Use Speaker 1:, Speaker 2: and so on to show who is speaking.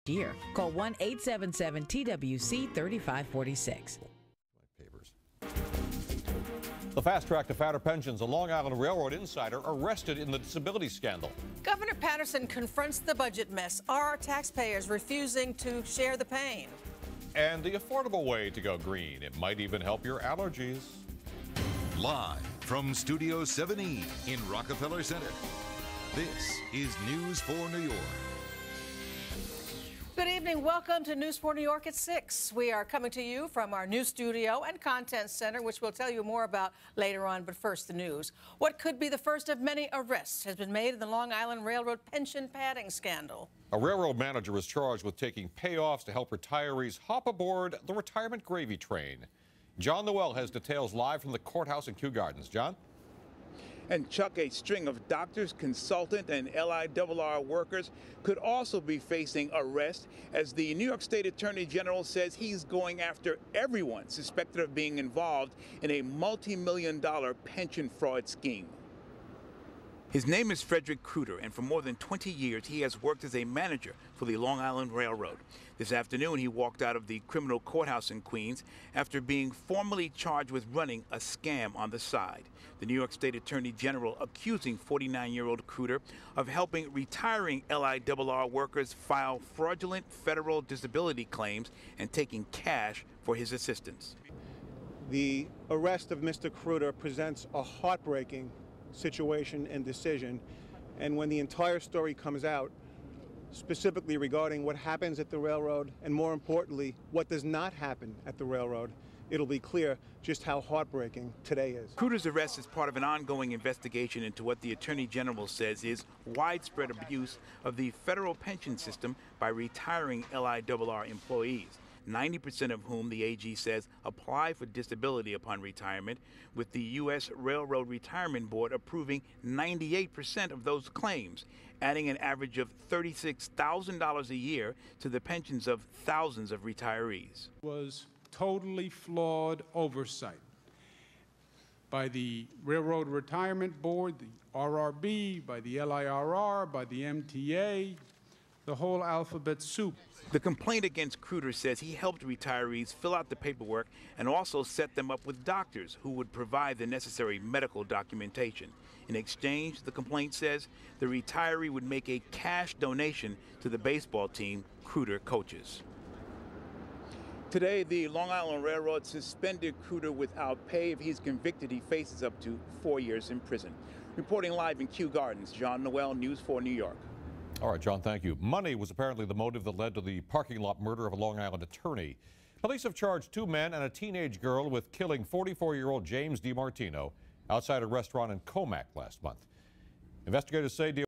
Speaker 1: last year. Call 1-877-TWC-3546.
Speaker 2: The fast track to fatter pensions, a Long Island Railroad insider arrested in the disability scandal.
Speaker 3: Governor Patterson confronts the budget mess. Are our taxpayers refusing to share the pain?
Speaker 2: And the affordable way to go green. It might even help your allergies.
Speaker 4: Live from Studio 7E in Rockefeller Center, this is News 4 New York.
Speaker 3: Good evening. Welcome to News 4 New York at 6. We are coming to you from our new studio and content center, which we'll tell you more about later on. But first, the news. What could be the first of many arrests has been made in the Long Island Railroad pension padding scandal.
Speaker 2: A railroad manager is charged with taking payoffs to help retirees hop aboard the retirement gravy train. John Noel has details live from the courthouse in Kew Gardens. John?
Speaker 5: And Chuck, a string of doctors, consultant, and LIRR workers could also be facing arrest as the New York State Attorney General says he's going after everyone suspected of being involved in a multi-million-dollar pension fraud scheme. His name is Frederick Cruder, and for more than 20 years he has worked as a manager for the Long Island Railroad. This afternoon he walked out of the criminal courthouse in Queens after being formally charged with running a scam on the side. The New York State Attorney General accusing 49-year-old Cruder of helping retiring LIRR workers file fraudulent federal disability claims and taking cash for his assistance.
Speaker 6: The arrest of Mr. Cruder presents a heartbreaking situation and decision, and when the entire story comes out, specifically regarding what happens at the railroad and, more importantly, what does not happen at the railroad, it'll be clear just how heartbreaking today is.
Speaker 5: Cruder's arrest is part of an ongoing investigation into what the Attorney General says is widespread abuse of the federal pension system by retiring LIRR employees, 90% of whom the AG says apply for disability upon retirement, with the U.S. Railroad Retirement Board approving 98% of those claims, adding an average of $36,000 a year to the pensions of thousands of retirees.
Speaker 7: Was totally flawed oversight by the Railroad Retirement Board, the RRB, by the LIRR, by the MTA, the whole alphabet soup.
Speaker 5: The complaint against Cruder says he helped retirees fill out the paperwork and also set them up with doctors who would provide the necessary medical documentation. In exchange, the complaint says the retiree would make a cash donation to the baseball team Cruder coaches. Today, the Long Island Railroad suspended Cruder without pay. If he's convicted, he faces up to 4 years in prison. Reporting live in Kew Gardens, John Noel, News 4 New York.
Speaker 2: All right, John, thank you. Money was apparently the motive that led to the parking lot murder of a Long Island attorney. Police have charged 2 men and a teenage girl with killing 44-year-old James DiMartino outside a restaurant in Comac last month. Investigators say